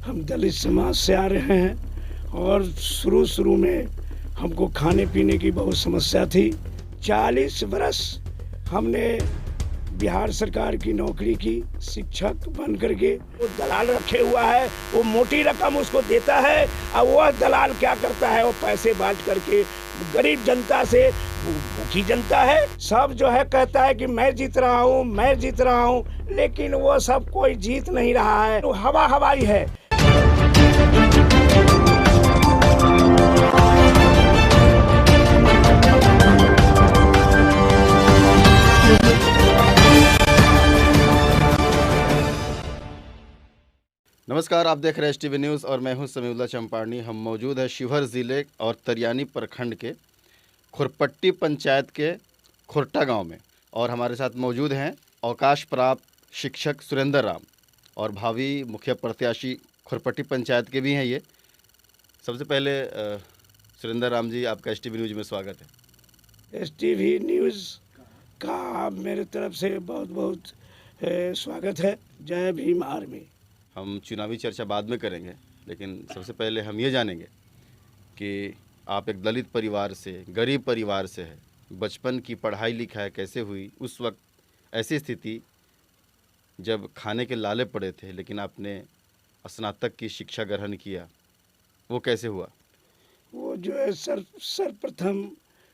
हम दलित समाज से आ रहे हैं और शुरू में हमको खाने पीने की बहुत समस्या थी। 40 बरस हमने बिहार सरकार की नौकरी की, शिक्षक बन करके। वो दलाल रखे हुआ है, वो मोटी रकम उसको देता है और वह दलाल क्या करता है, वो पैसे बांट करके गरीब जनता से, भूखी जनता है, सब जो है कहता है कि मैं जीत रहा हूँ, मैं जीत रहा हूँ, लेकिन वो सब कोई जीत नहीं रहा है, तो हवा हवाई है। नमस्कार, आप देख रहे हैं STV न्यूज़ और मैं हूं समीउल्लाह चंपारनी। हम मौजूद है शिवहर ज़िले और तरियानी प्रखंड के खुरपट्टी पंचायत के खुरटा गांव में और हमारे साथ मौजूद हैं अवकाश प्राप्त शिक्षक सुरेंद्र राम और भावी मुखिया प्रत्याशी खुरपट्टी पंचायत के भी हैं ये। सबसे पहले सुरेंद्र राम जी, आपका STV न्यूज़ में स्वागत है। STV न्यूज़ का मेरे तरफ से बहुत बहुत स्वागत है। जय भीम आर्मी। हम चुनावी चर्चा बाद में करेंगे, लेकिन सबसे पहले हम ये जानेंगे कि आप एक दलित परिवार से, गरीब परिवार से है, बचपन की पढ़ाई लिखाई कैसे हुई? उस वक्त ऐसी स्थिति जब खाने के लाले पड़े थे, लेकिन आपने स्नातक की शिक्षा ग्रहण किया, वो कैसे हुआ? वो जो है सर्वप्रथम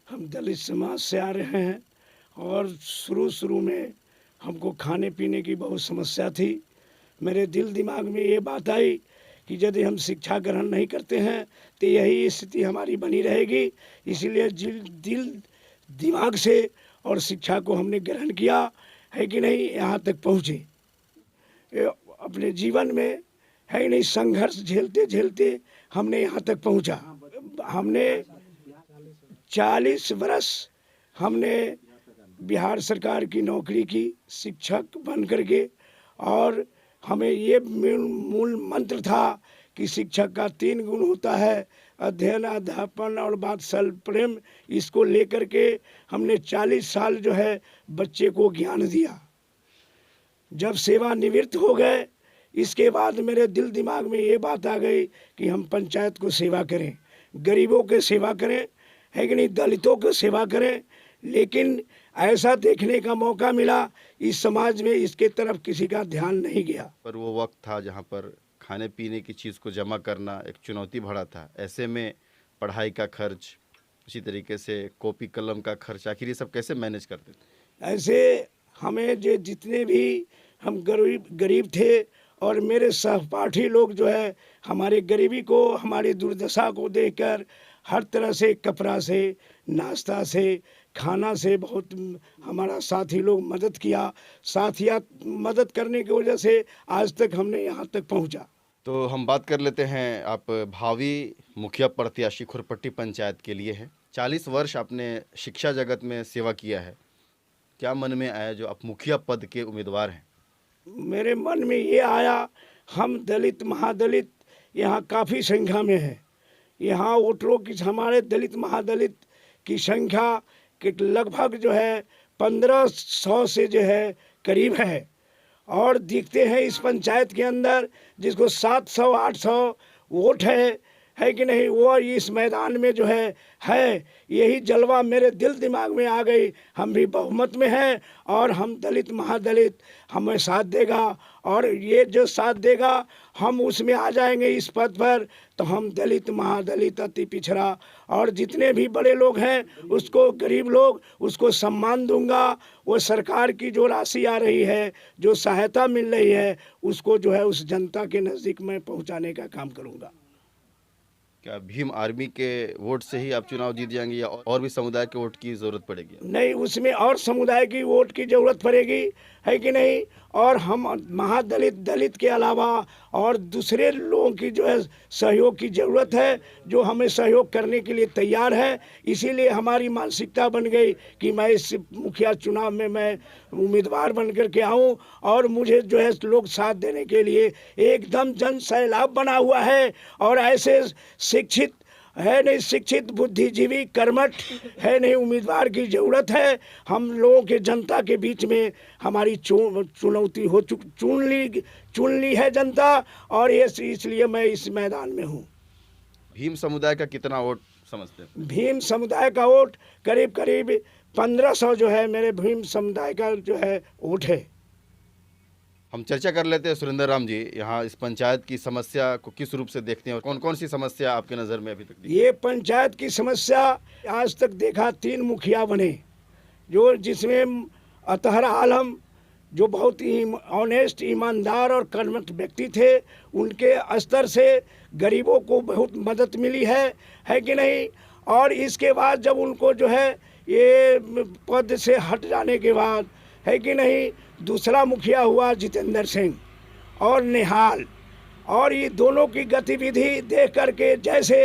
हम दलित समाज से आ रहे हैं और शुरू में हमको खाने पीने की बहुत समस्या थी। मेरे दिल दिमाग में ये बात आई कि यदि हम शिक्षा ग्रहण नहीं करते हैं तो यही स्थिति हमारी बनी रहेगी। इसीलिए दिल दिमाग से और शिक्षा को हमने ग्रहण किया है कि नहीं, यहाँ तक पहुँचे। अपने जीवन में है नहीं, संघर्ष झेलते झेलते हमने यहाँ तक पहुँचा। हमने 40 बरस हमने बिहार सरकार की नौकरी की, शिक्षक बन करके, और हमें ये मूल मंत्र था कि शिक्षक का 3 गुण होता है, अध्ययन, अध्यापन और वात्सल्य प्रेम। इसको लेकर के हमने 40 साल जो है बच्चे को ज्ञान दिया। जब सेवानिवृत्त हो गए, इसके बाद मेरे दिल दिमाग में ये बात आ गई कि हम पंचायत को सेवा करें, गरीबों के सेवा करें, है कि नहीं, दलितों को सेवा करें। लेकिन ऐसा देखने का मौका मिला इस समाज में इसके तरफ किसी का ध्यान नहीं गया। पर वो वक्त था जहाँ पर खाने पीने की चीज़ को जमा करना एक चुनौती भरा था। ऐसे में पढ़ाई का खर्च, उसी तरीके से कॉपी कलम का खर्च, आखिर ये सब कैसे मैनेज करते थे? ऐसे हमें जो जितने भी हम गरीब थे और मेरे सहपाठी लोग जो है, हमारे गरीबी को, हमारी दुर्दशा को देखकर हर तरह से, कपड़ा से, नाश्ता से, खाना से बहुत हमारा साथी लोग मदद किया। साथिया मदद करने की वजह से आज तक हमने यहाँ तक पहुँचा। तो हम बात कर लेते हैं, आप भावी मुखिया प्रत्याशी खुरपट्टी पंचायत के लिए हैं। 40 वर्ष आपने शिक्षा जगत में सेवा किया है। क्या मन में आया जो आप मुखिया पद के उम्मीदवार हैं? मेरे मन में ये आया, हम दलित महादलित यहाँ काफ़ी संख्या में है। यहाँ वोटरों की, हमारे दलित महादलित की संख्या कि लगभग जो है 1500 से जो है करीब है, और दिखते हैं इस पंचायत के अंदर जिसको 700-800 वोट है कि नहीं, वो इस मैदान में जो है यही जलवा मेरे दिल दिमाग में आ गई। हम भी बहुमत में हैं और हम दलित महादलित हमें साथ देगा, और ये जो साथ देगा हम उसमें आ जाएंगे इस पद पर। तो हम दलित महादलित अति पिछड़ा और जितने भी बड़े लोग हैं उसको, गरीब लोग, उसको सम्मान दूंगा। वो सरकार की जो राशि आ रही है, जो सहायता मिल रही है, उसको जो है उस जनता के नज़दीक में पहुंचाने का काम करूंगा। क्या भीम आर्मी के वोट से ही आप चुनाव जीत जाएंगे या और भी समुदाय के वोट की ज़रूरत पड़ेगी? नहीं, उसमें और समुदाय की वोट की ज़रूरत पड़ेगी, है कि नहीं। और हम महादलित, दलित के अलावा और दूसरे लोगों की जो है सहयोग की ज़रूरत है, जो हमें सहयोग करने के लिए तैयार है। इसीलिए हमारी मानसिकता बन गई कि मैं इस मुखिया चुनाव में मैं उम्मीदवार बन कर के आऊँ, और मुझे जो है लोग साथ देने के लिए एकदम जन सैलाब बना हुआ है। और ऐसे शिक्षित है नहीं शिक्षित बुद्धिजीवी कर्मठ, है नहीं उम्मीदवार की ज़रूरत है। हम लोगों के जनता के बीच में हमारी चुनौती हो चुन ली है जनता, और ये इसलिए मैं इस मैदान में हूँ। भीम समुदाय का कितना वोट समझते हैं? भीम समुदाय का वोट करीब करीब 1500 जो है मेरे भीम समुदाय का जो है वोट है। हम चर्चा कर लेते हैं सुरेंद्र राम जी, यहाँ इस पंचायत की समस्या को किस रूप से देखते हैं और कौन कौन सी समस्या आपके नज़र में अभी तक दिखी? ये पंचायत की समस्या आज तक देखा 3 मुखिया बने, जो जिसमें अतहर आलम जो बहुत ही ऑनेस्ट, ईमानदार और कर्मठ व्यक्ति थे, उनके स्तर से गरीबों को बहुत मदद मिली है कि नहीं। और इसके बाद जब उनको जो है ये पद से हट जाने के बाद, है कि नहीं, दूसरा मुखिया हुआ जितेंद्र सिंह और निहाल, और ये दोनों की गतिविधि देख करके, जैसे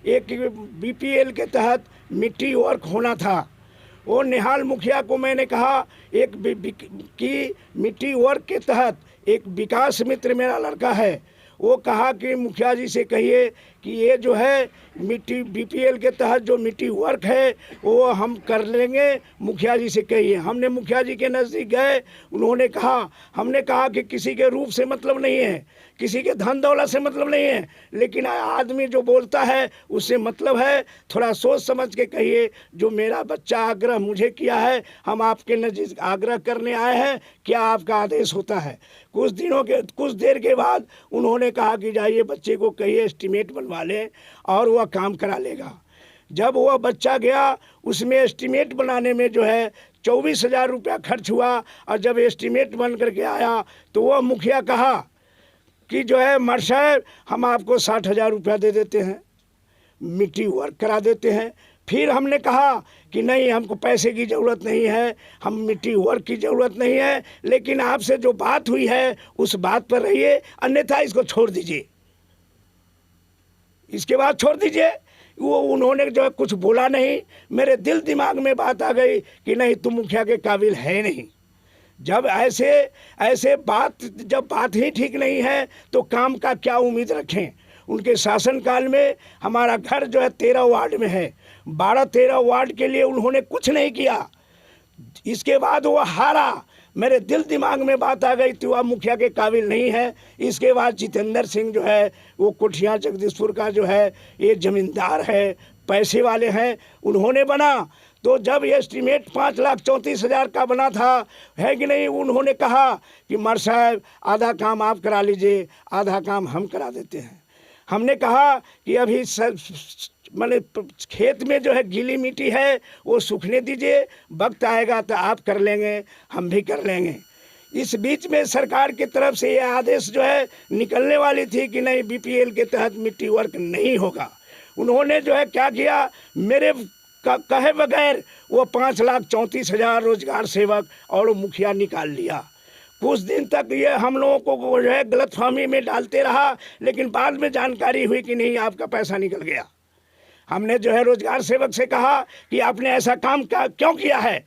एक बीपीएल के तहत मिट्टी वर्क होना था, वो निहाल मुखिया को मैंने कहा कि मिट्टी वर्क के तहत एक विकास मित्र मेरा लड़का है, वो कहा कि मुखिया जी से कहिए कि ये जो है मिट्टी बीपीएल के तहत जो मिट्टी वर्क है वो हम कर लेंगे, मुखिया जी से कहिए। हमने मुखिया जी के नज़दीक गए, उन्होंने कहा, हमने कहा कि किसी के रूप से मतलब नहीं है, किसी के धन दौलत से मतलब नहीं है, लेकिन आदमी जो बोलता है उससे मतलब है। थोड़ा सोच समझ के कहिए, जो मेरा बच्चा आग्रह मुझे किया है, हम आपके नज़दीक आग्रह करने आए हैं, क्या आपका आदेश होता है। कुछ देर के बाद उन्होंने कहा कि जाइए बच्चे को कहिए एस्टीमेट बनवा लें और वह काम करा लेगा। जब वह बच्चा गया, उसमें एस्टीमेट बनाने में जो है 24,000 रुपया खर्च हुआ, और जब एस्टीमेट बन करके आया तो वह मुखिया कहा कि जो है मर साहब, हम आपको 60,000 रुपया दे देते हैं, मिट्टी वर्क करा देते हैं। फिर हमने कहा कि नहीं, हमको पैसे की ज़रूरत नहीं है, हम मिट्टी वर्क की ज़रूरत नहीं है, लेकिन आपसे जो बात हुई है उस बात पर रहिए, अन्यथा इसको छोड़ दीजिए, इसके बाद छोड़ दीजिए। वो उन्होंने जो है कुछ बोला नहीं। मेरे दिल दिमाग में बात आ गई कि नहीं, तुम मुखिया के काबिल है नहीं। जब ऐसे बात ही ठीक नहीं है तो काम का क्या उम्मीद रखें। उनके शासनकाल में हमारा घर जो है 13 वार्ड में है, 12-13 वार्ड के लिए उन्होंने कुछ नहीं किया। इसके बाद वो हारा, मेरे दिल दिमाग में बात आ गई तो वह मुखिया के काबिल नहीं है। इसके बाद जितेंद्र सिंह जो है वो कोठिया जगदीशपुर का जो है ये ज़मींदार है, पैसे वाले हैं, उन्होंने बना। तो जब ये एस्टीमेट 5,34,000 का बना था, है कि नहीं, उन्होंने कहा कि मर साहब आधा काम आप करा लीजिए, आधा काम हम करा देते हैं। हमने कहा कि अभी मैंने खेत में जो है गीली मिट्टी है वो सूखने दीजिए, वक्त आएगा तो आप कर लेंगे, हम भी कर लेंगे। इस बीच में सरकार की तरफ से ये आदेश जो है निकलने वाली थी कि नहीं, बीपीएल के तहत मिट्टी वर्क नहीं होगा। उन्होंने जो है क्या किया, मेरे कहे बगैर वो 5,34,000 रोजगार सेवक और मुखिया निकाल लिया। कुछ दिन तक ये हम लोगों को जो है गलतफहमी में डालते रहा, लेकिन बाद में जानकारी हुई कि नहीं, आपका पैसा निकल गया। हमने जो है रोजगार सेवक से कहा कि आपने ऐसा काम क्यों किया है,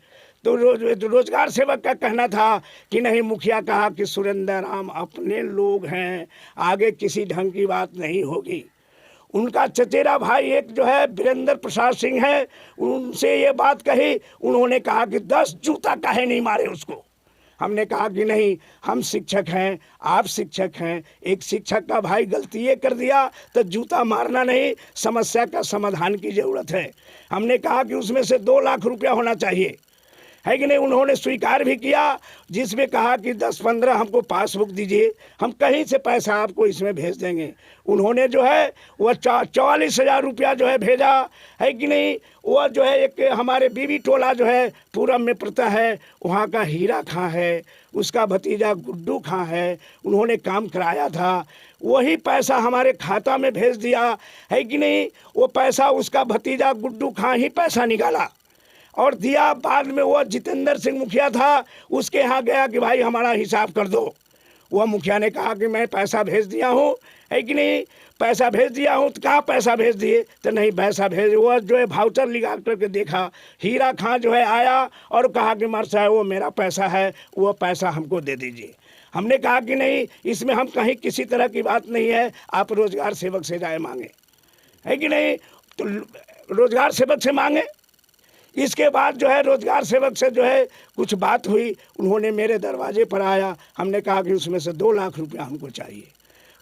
तो रोजगार सेवक का कहना था कि नहीं, मुखिया कहा कि सुरेंद्र राम अपने लोग हैं, आगे किसी ढंग की बात नहीं होगी। उनका चचेरा भाई एक जो है वीरेंद्र प्रसाद सिंह है, उनसे ये बात कही, उन्होंने कहा कि 10 जूता काहे नहीं मारे उसको। हमने कहा कि नहीं, हम शिक्षक हैं, आप शिक्षक हैं, एक शिक्षक का भाई गलती ये कर दिया तो जूता मारना नहीं, समस्या का समाधान की ज़रूरत है। हमने कहा कि उसमें से 2 लाख रुपया होना चाहिए, है कि नहीं। उन्होंने स्वीकार भी किया, जिसमें कहा कि 10-15 हमको पासबुक दीजिए, हम कहीं से पैसा आपको इसमें भेज देंगे। उन्होंने जो है वह 44,000 रुपया जो है भेजा, है कि नहीं। वह जो है एक हमारे बीबी टोला जो है पूरब में पड़ता है, वहाँ का हीरा खां है, उसका भतीजा गुड्डू खां है, उन्होंने काम कराया था, वही पैसा हमारे खाता में भेज दिया, है कि नहीं। वो पैसा उसका भतीजा गुड्डू खां ही पैसा निकाला और दिया। बाद में वो जितेंद्र सिंह मुखिया था, उसके यहाँ गया कि भाई हमारा हिसाब कर दो। वह मुखिया ने कहा कि मैं पैसा भेज दिया हूँ, है कि नहीं, पैसा भेज दिया हूँ। तो कहाँ पैसा भेज दिए, तो नहीं पैसा भेज, वह जो है भाउचर लगा करके देखा, हीरा खां जो है आया और कहा कि मर साहब वो मेरा पैसा है, वो पैसा हमको दे दीजिए। हमने कहा कि नहीं, इसमें हम कहीं किसी तरह की बात नहीं है, आप रोजगार सेवक से जाए मांगे, है कि नहीं। तो रोजगार सेवक से मांगे। इसके बाद जो है रोजगार सेवक से जो है कुछ बात हुई, उन्होंने मेरे दरवाजे पर आया, हमने कहा कि उसमें से 2 लाख रुपया हमको चाहिए।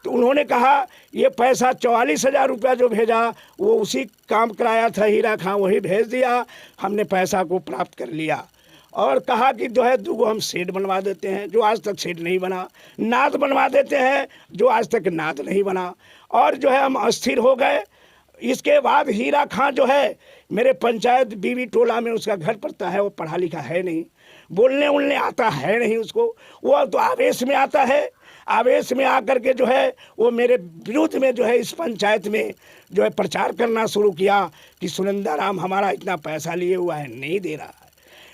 तो उन्होंने कहा ये पैसा 44,000 रुपया जो भेजा वो उसी काम कराया था हीरा खां, वही भेज दिया, हमने पैसा को प्राप्त कर लिया। और कहा कि जो है 2 हम शेड बनवा देते हैं, जो आज तक शेड नहीं बना, नाद बनवा देते हैं, जो आज तक नाद नहीं बना, और जो है हम अस्थिर हो गए। इसके बाद हीरा खां जो है मेरे पंचायत बीवी टोला में उसका घर पड़ता है, वो पढ़ा लिखा है नहीं, बोलने उलने आता है नहीं उसको, वो तो आवेश में आता है। आवेश में आकर के जो है वो मेरे विरुद्ध में जो है इस पंचायत में जो है प्रचार करना शुरू किया कि सुरेंद्राराम हमारा इतना पैसा लिए हुआ है, नहीं दे रहा है।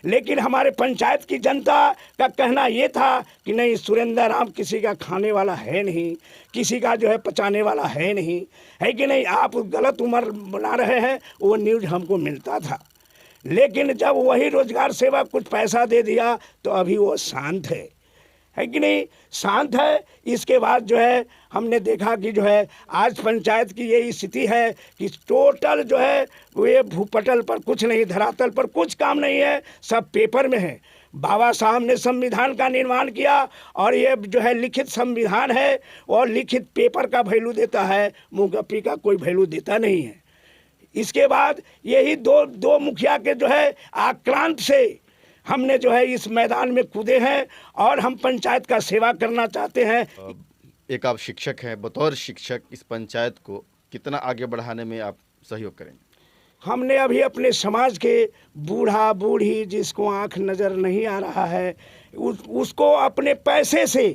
लेकिन हमारे पंचायत की जनता का कहना ये था कि नहीं, सुरेंद्राराम किसी का खाने वाला है नहीं, किसी का जो है पचाने वाला है नहीं, है कि नहीं, आप गलत उम्र बना रहे हैं। वो न्यूज़ हमको मिलता था। लेकिन जब वही रोजगार सेवक कुछ पैसा दे दिया तो अभी वो शांत है कि नहीं, शांत है। इसके बाद जो है हमने देखा कि जो है आज पंचायत की यही स्थिति है कि टोटल जो है ये भूपटल पर कुछ नहीं, धरातल पर कुछ काम नहीं है, सब पेपर में है। बाबा साहब ने संविधान का निर्माण किया और ये जो है लिखित संविधान है और लिखित पेपर का वैल्यू देता है, मुंहगप्पी का कोई वैल्यू देता नहीं है। इसके बाद यही दो मुखिया के जो है आक्रांत से हमने जो है इस मैदान में कूदे हैं और हम पंचायत का सेवा करना चाहते हैं। एक आप शिक्षक हैं, बतौर शिक्षक इस पंचायत को कितना आगे बढ़ाने में आप सहयोग करेंगे? हमने अभी अपने समाज के बूढ़ा बूढ़ी जिसको आंख नज़र नहीं आ रहा है उसको अपने पैसे से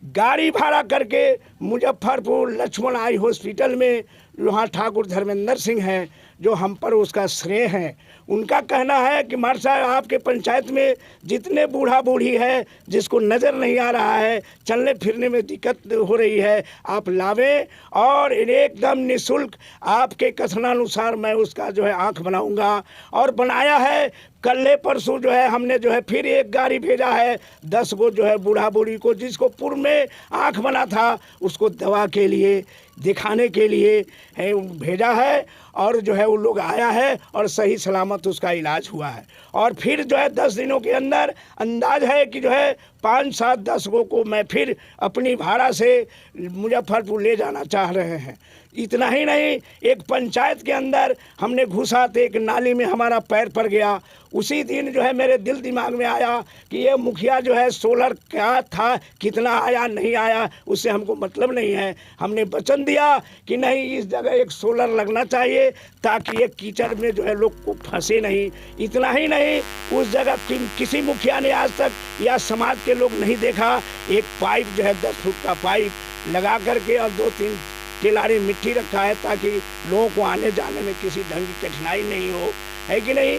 गाड़ी भाड़ा करके मुजफ्फरपुर लक्ष्मण आई हॉस्पिटल में, वहाँ ठाकुर धर्मेंद्र सिंह हैं जो हम पर उसका श्रेय है। उनका कहना है कि मार साहब आपके पंचायत में जितने बूढ़ा बूढ़ी है जिसको नज़र नहीं आ रहा है, चलने फिरने में दिक्कत हो रही है, आप लावें और एकदम निःशुल्क आपके कथनानुसार मैं उसका जो है आँख बनाऊंगा। और बनाया है। कल परसों जो है हमने जो है फिर एक गाड़ी भेजा है 10 गो जो है बूढ़ा बूढ़ी को, जिसको पूर्व में आँख बना था उसको दवा के लिए दिखाने के लिए भेजा है और जो है वो लोग आया है और सही सलामत उसका इलाज हुआ है। और फिर जो है 10 दिनों के अंदर अंदाज है कि जो है 5, 7, 10 गो को मैं फिर अपनी भाड़ा से मुजफ्फरपुर ले जाना चाह रहे हैं। इतना ही नहीं, एक पंचायत के अंदर हमने घुसा तो एक नाली में हमारा पैर पड़ गया। उसी दिन जो है मेरे दिल दिमाग में आया कि ये मुखिया जो है सोलर क्या था, कितना आया नहीं आया उससे हमको मतलब नहीं है। हमने वचन दिया कि नहीं, इस जगह एक सोलर लगना चाहिए ताकि ये कीचड़ में जो है लोग को फंसे नहीं। इतना ही नहीं, उस जगह किसी मुखिया ने आज तक या समाज के लोग नहीं देखा। एक पाइप जो है 10 फुट का पाइप लगा करके और 2-3 टिलारी मिट्टी रखा है ताकि लोगों को आने जाने में किसी ढंग की कठिनाई नहीं हो, है कि नहीं,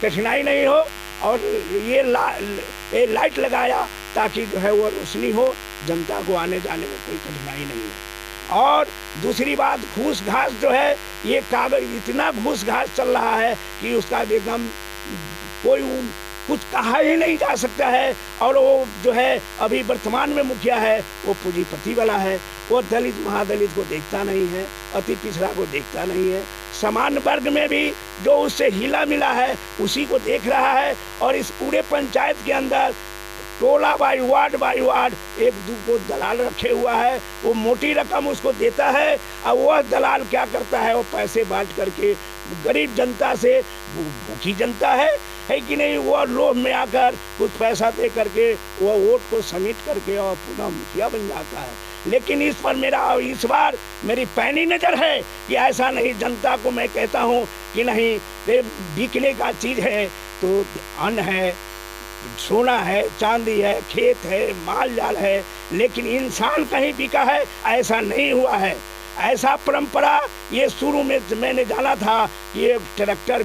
कठिनाई नहीं हो। और ये लाइट लगाया ताकि जो है वो रोशनी हो, जनता को आने जाने में कोई कठिनाई नहीं हो। और दूसरी बात, घूस घास जो है ये कागज इतना घूस घास चल रहा है कि उसका एकदम कोई कुछ कहा ही नहीं जा सकता है। और वो जो है अभी वर्तमान में मुखिया है वो पूंजीपति वाला है, वो दलित महादलित को देखता नहीं है, अति पिछड़ा को देखता नहीं है, समान वर्ग में भी जो उससे हिला मिला है उसी को देख रहा है। और इस पूरे पंचायत के अंदर टोला बाई वार्ड 1-2 को दलाल रखे हुआ है, वो मोटी रकम उसको देता है और वह दलाल क्या करता है, वो पैसे बांट करके गरीब जनता से, भूखी जनता है कि नहीं, वो लोभ में आकर कुछ पैसा दे करके वो वोट को समेट करके और पुनः मुखिया बन जाता है। लेकिन इस पर इस बार मेरी पैनी नज़र है कि ऐसा नहीं। जनता को मैं कहता हूँ कि नहीं, बिकने का चीज़ है तो अन्न है, सोना है, चांदी है, खेत है, माल जाल है, लेकिन इंसान कहीं बिका है ऐसा नहीं हुआ है। ऐसा परंपरा ये शुरू में मैंने जाना था कि ये ट्रैक्टर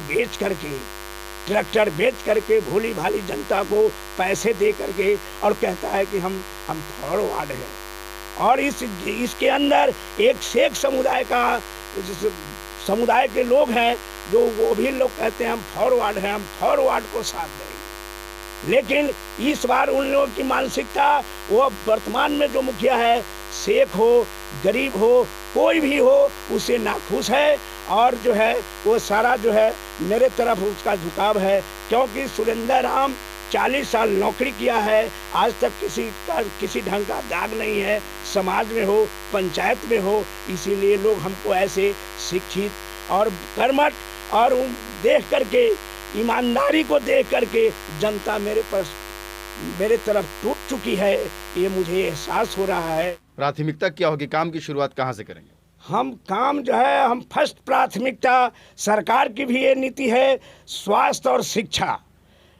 बेच करके भोली भाली जनता को पैसे दे करके और कहता है कि हम फॉरवर्ड हैं। और इसके अंदर एक शेख समुदाय के लोग हैं जो वो भी लोग कहते हैं हम फॉरवर्ड हैं, हम फॉरवर्ड को साथ देंगे। लेकिन इस बार उन लोगों की मानसिकता, वो वर्तमान में जो मुखिया है शेख हो, गरीब हो, कोई भी हो, उससे नाखुश है। और जो है वो सारा जो है मेरे तरफ उसका झुकाव है, क्योंकि सुरेंद्र राम 40 साल नौकरी किया है, आज तक किसी ढंग का दाग नहीं है, समाज में हो, पंचायत में हो। इसीलिए लोग हमको ऐसे शिक्षित और कर्मठ और देख करके, ईमानदारी को देख करके जनता मेरे तरफ टूट चुकी है, ये मुझे एहसास हो रहा है। प्राथमिकता क्या होगी? काम की शुरुआत कहाँ से करेंगे? हम काम जो है, हम फर्स्ट प्राथमिकता, सरकार की भी ये नीति है, स्वास्थ्य और शिक्षा।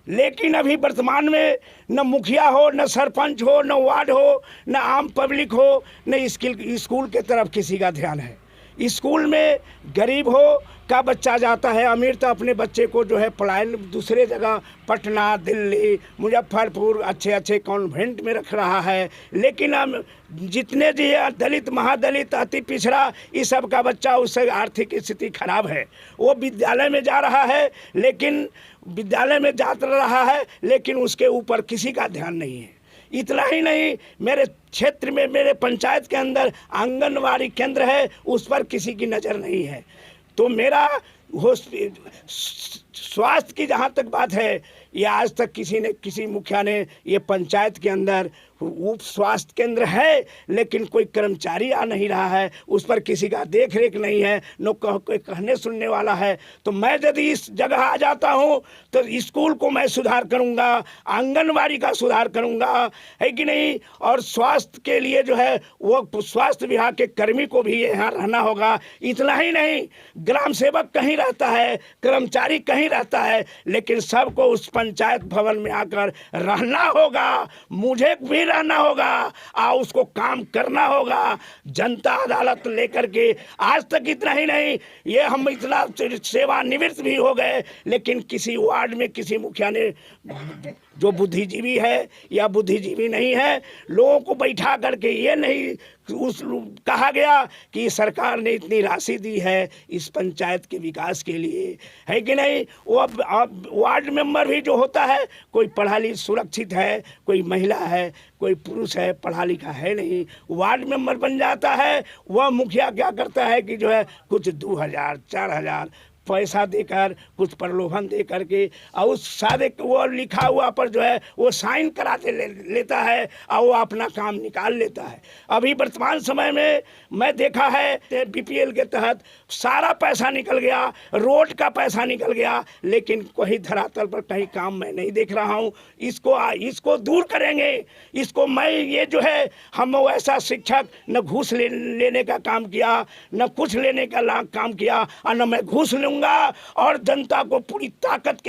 लेकिन अभी वर्तमान में न मुखिया हो, न सरपंच हो, न वार्ड हो, न आम पब्लिक हो, न स्कूल के तरफ किसी का ध्यान है। स्कूल में गरीब हो का बच्चा जाता है, अमीर तो अपने बच्चे को जो है पढ़ाई दूसरे जगह, पटना, दिल्ली, मुजफ्फरपुर अच्छे अच्छे कॉन्वेंट में रख रहा है। लेकिन हम जितने जी दलित, महादलित, अति पिछड़ा, इस सब का बच्चा, उससे आर्थिक स्थिति खराब है, वो विद्यालय में जा रहा है, लेकिन विद्यालय में जा रहा है लेकिन उसके ऊपर किसी का ध्यान नहीं है। इतना ही नहीं, मेरे क्षेत्र में, मेरे पंचायत के अंदर आंगनवाड़ी केंद्र है, उस पर किसी की नज़र नहीं है। तो मेरा स्वास्थ्य की जहाँ तक बात है, ये आज तक किसी मुखिया ने, ये पंचायत के अंदर उप स्वास्थ्य केंद्र है, लेकिन कोई कर्मचारी आ नहीं रहा है, उस पर किसी का देख रेख नहीं है, न कोई कहने सुनने वाला है। तो मैं यदि इस जगह आ जाता हूँ तो स्कूल को मैं सुधार करूँगा, आंगनवाड़ी का सुधार करूँगा, है कि नहीं। और स्वास्थ्य के लिए जो है वो स्वास्थ्य विभाग के कर्मी को भी यहाँ रहना होगा। इतना ही नहीं, ग्राम सेवक कहीं रहता है, कर्मचारी कहीं रहता है, लेकिन सबको उस पंचायत भवन में आकर रहना होगा, मुझे भी रहना होगा और उसको काम करना होगा, जनता अदालत लेकर के। आज तक इतना ही नहीं, ये हम इतना सेवानिवृत्त भी हो गए, लेकिन किसी वार्ड में किसी मुखिया ने, जो बुद्धिजीवी है या बुद्धिजीवी नहीं है, लोगों को बैठा करके ये नहीं कहा गया कि सरकार ने इतनी राशि दी है इस पंचायत के विकास के लिए, है कि नहीं। वो अब वार्ड मेंबर भी जो होता है, कोई पढ़ा लिखा सुरक्षित है, कोई महिला है, कोई पुरुष है, पढ़ा लिखा है नहीं, वार्ड मेंबर बन जाता है। वह मुखिया क्या करता है कि जो है कुछ 2000, 4000 पैसा देकर, कुछ प्रलोभन दे करके, और उस सारे वो लिखा हुआ पर जो है वो साइन कराते लेता है और वो अपना काम निकाल लेता है। अभी वर्तमान समय में मैं देखा है बीपीएल के तहत सारा पैसा निकल गया, रोड का पैसा निकल गया, लेकिन कोई धरातल पर कहीं काम मैं नहीं देख रहा हूँ। इसको दूर करेंगे। इसको मैं ये जो है, हम वैसा शिक्षक न घूस लेने का काम किया, न कुछ लेने का काम किया, और न मैं घूस लूँगा। और जनता को पूरी ताकत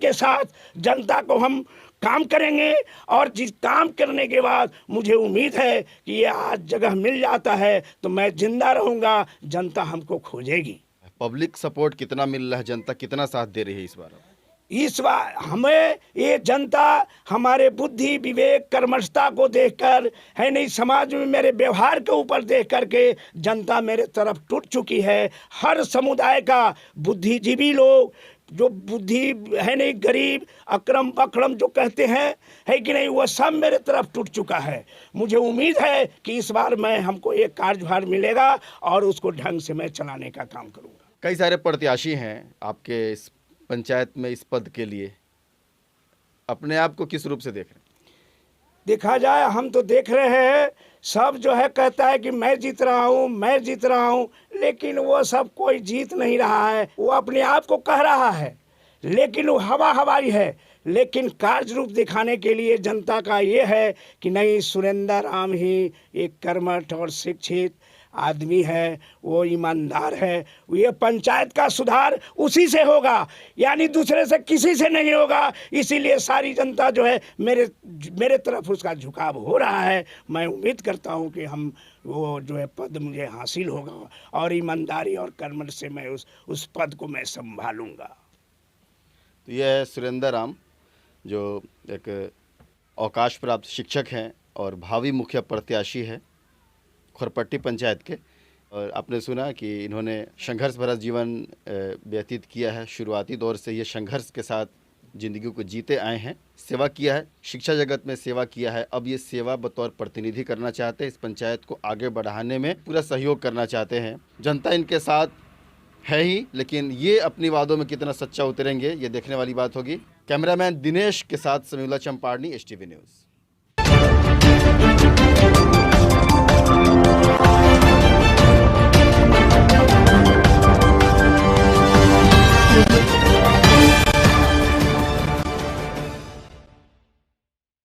के साथ जनता को हम काम करेंगे। और जिस काम करने के बाद मुझे उम्मीद है कि ये आज जगह मिल जाता है तो मैं जिंदा रहूंगा, जनता हमको खोजेगी। पब्लिक सपोर्ट कितना मिल रहा है? जनता कितना साथ दे रही है इस बार? इस बार हमें ये जनता हमारे बुद्धि, विवेक, कर्मठता को देखकर, है नहीं, समाज में मेरे व्यवहार के ऊपर देख करके जनता मेरे तरफ टूट चुकी है। हर समुदाय का बुद्धिजीवी लोग, जो बुद्धि है नहीं, गरीब, अक्रम बक्रम जो कहते हैं, है कि नहीं, वह सब मेरे तरफ टूट चुका है। मुझे उम्मीद है कि इस बार हमको एक कार्यभार मिलेगा और उसको ढंग से मैं चलाने का काम करूँगा। कई सारे प्रत्याशी हैं आपके इस पंचायत में इस पद के लिए, अपने आप को किस रूप से देख रहे हैं? देखा जाए, हम तो देख रहे हैं, सब जो है कहता है कि मैं जीत रहा हूँ, लेकिन वो सब कोई जीत नहीं रहा है। वो अपने आप को कह रहा है, लेकिन वो हवाई है। लेकिन कार्य रूप दिखाने के लिए जनता का ये है कि नहीं, सुरेंद्र राम ही एक कर्मठ और शिक्षित आदमी है, वो ईमानदार है। ये पंचायत का सुधार उसी से होगा, यानी दूसरे से किसी से नहीं होगा। इसीलिए सारी जनता जो है मेरे तरफ उसका झुकाव हो रहा है। मैं उम्मीद करता हूँ कि वो जो है पद मुझे हासिल होगा और ईमानदारी और कर्मठ से मैं उस पद को मैं संभालूंगा। तो यह है सुरेंद्र राम, जो एक अवकाश प्राप्त शिक्षक हैं और भावी मुखिया प्रत्याशी है खुरपट्टी पंचायत के। और आपने सुना कि इन्होंने संघर्ष भरा जीवन व्यतीत किया है। शुरुआती दौर से ये संघर्ष के साथ जिंदगी को जीते आए हैं, सेवा किया है, शिक्षा जगत में सेवा किया है। अब ये सेवा बतौर प्रतिनिधि करना चाहते हैं, इस पंचायत को आगे बढ़ाने में पूरा सहयोग करना चाहते हैं। जनता इनके साथ है ही, लेकिन ये अपनी वादों में कितना सच्चा उतरेंगे ये देखने वाली बात होगी। कैमरामैन दिनेश के साथ समीउल्लाह चंपारनी, STV न्यूज़।